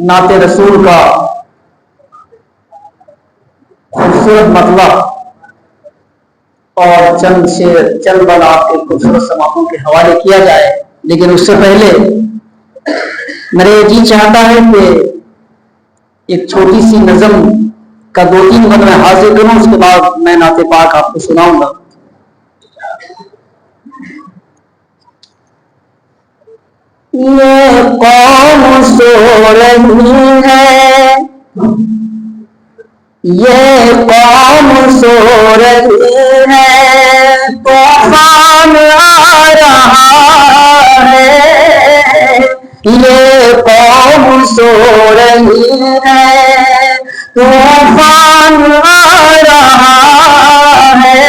नाते रसूल का खूबसूरत मतलब और चंद बल आपके खूबसूरत समातों के हवाले किया जाए, लेकिन उससे पहले मेरे जी चाहता है कि एक छोटी सी नज़म का 2-3 बंद मैं हाजिर करूं, उसके बाद मैं नाते पाक आपको सुनाऊंगा। ये कौम सो रही है, ये कौम सो रही है, तूफान आ रहा है। ये कौम सो रही है, तूफान आ रहा है।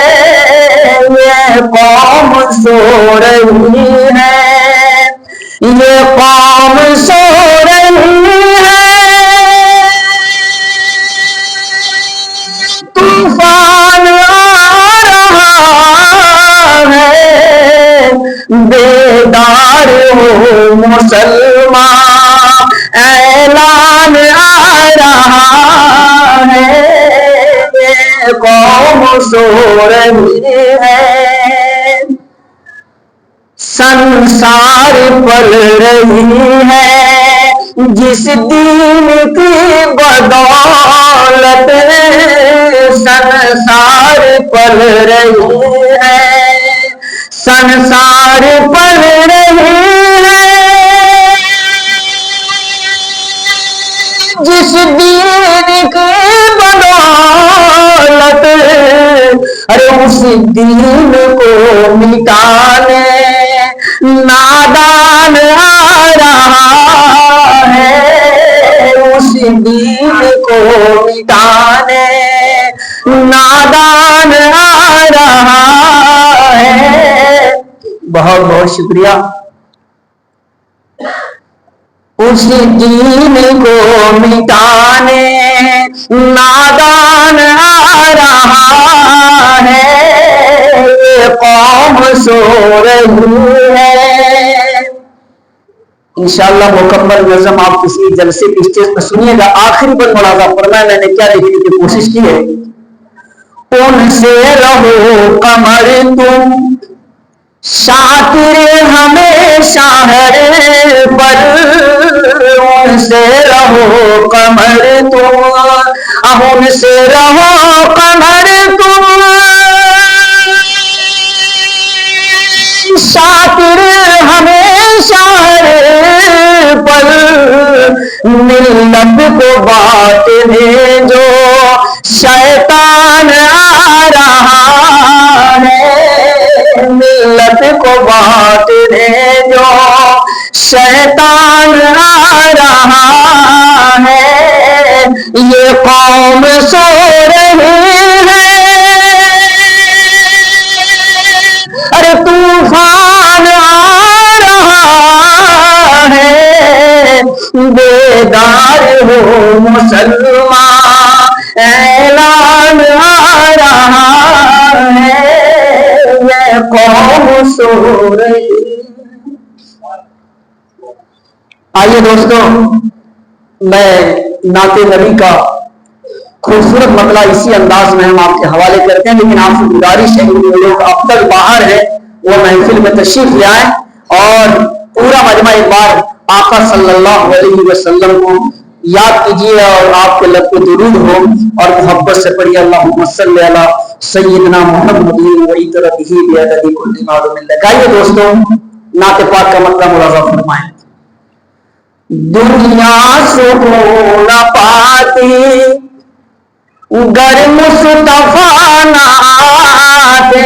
ये कौम सो रही है, ये कौम सो रही है, तूफान आ रहा है। बेदार हो मुसलमान, ऐलान आ रहा है। ये कौम सो रही है, संसार पल रही है, जिस दीन की बदौलत संसार पल रही है, संसार पल रही है, जिस दीन की बदौलत, अरे उस दीन को मिटाने नादान आ रहा है। उस दीन को मिटाने नादान आ रहा है। बहुत बहुत शुक्रिया। उस दीन को मिटाने नादान आ रहा है। ये कौम सो रही है। इंशाअल्लाह मुकम्मल नज़म आप किसी जलसे की स्टेज पर सुनिएगा। आखिरी पर मुलाजा फरमाया, मैंने क्या लिखने की कोशिश की है। उनसे रहो कमर तुम, शातिर हमेशा है पर, उनसे रहो कमर तुम, अब उनसे रहो कमर तुम, शातिर हमेशा है पर, मिल्लत को बांटने जो शैतान आ रहा है। मिल्लत को बांटने जो शैतान आ रहा है। ये कौम सो रही है, अरे तूफान आ रहा है। बेदार हो मुसलमान, ऐलान आ रहा है। ये कौम सो रही। आइए दोस्तों, मैं नाते नबी का खूबसूरत मतला इसी अंदाज में हम आपके हवाले करते हैं, लेकिन आपसे गुजारिश है कि जो लोग अब तक बाहर है वो महफिल में तशरीफ ले आए और पूरा मजमा एक बार आका सल्लल्लाहु अलैहि वसल्लम को याद कीजिए और आपके लब पे दुरूद हो और मोहब्बत से पढ़िए अल्लाहुम्मा सल्ली अला सय्यिदना मुहम्मदिन व इतरतिही बिअददी कुल्ली मालूम लक। आइए दोस्तों, नाते पाक का मतलब मुलाजा फरमाएं। दुनिया सुकून पाती गर मुस्तफा ना आते,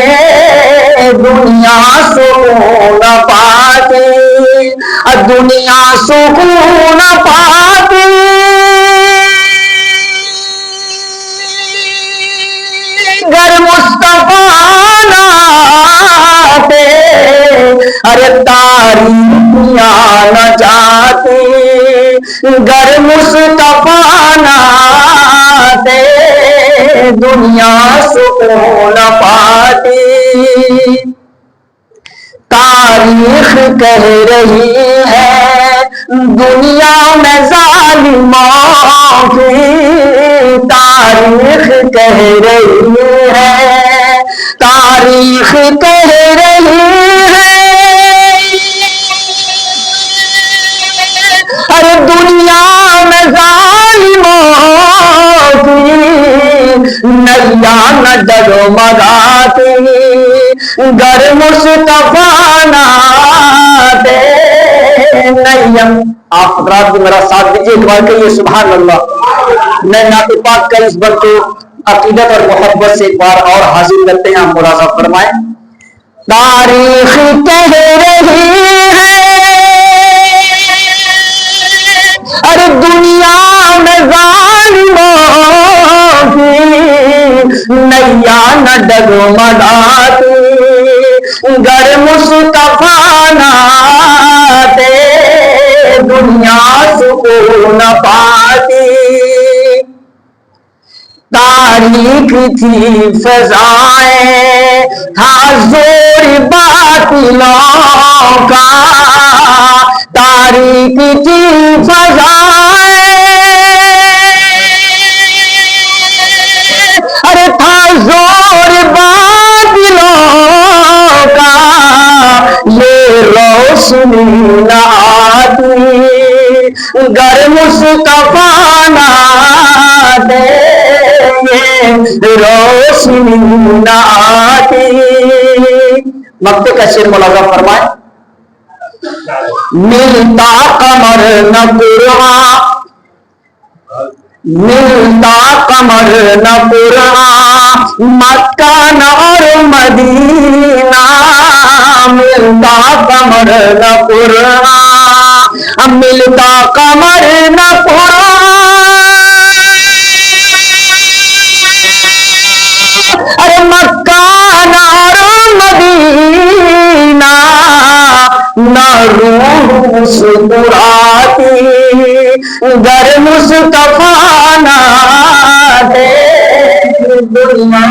दुनिया सुकून पाती, दुनिया सुकून पाती, गर मुस्तफा ना आते। अरे तारीखिया न जाती गर मुस्तफा ना आते, दुनिया सुकून पाती। तारीख कह रही है दुनिया में जालिमों की तारीख कह रही है, तारीख कह रही है। अरे दुनिया में जालिमों की नैया न डगमगाती, गर मुस्तफा ना दे नैया। आप हजरात भी मेरा साथ दीजिए, एक बार कहिए सुभान अल्लाह। मैं नाते पाक का इस बल को अकीदत और मोहब्बत से एक बार और हाजिर करते हैं, आप मुलाजा फरमाएं। तारीख कह रही है, अरे दुनिया में जालिमों की नैया न डगमगाती, गर मुस्तफा ना दे दुनिया सुकून पाती। तारीख थी फजाएं, था जोर बातिलों का, तारीख थी फजाएं, अरे था जोर बातिलों का, ये रोशनी न आती, गर मुस्तफा ना दे रोशनी न आती। मक्ते का शेर मुलाजा फरमाए। मिलता कमर न कुरान, मिलता कमर न कुरान, मक्का न और मदीना, मिलता कमर न कुरान, मिलता कमर न कुरान, अरे मक्का न और मदीना, न रूह मुस्कुराती, गर मुस्तफा ना दे दुनिया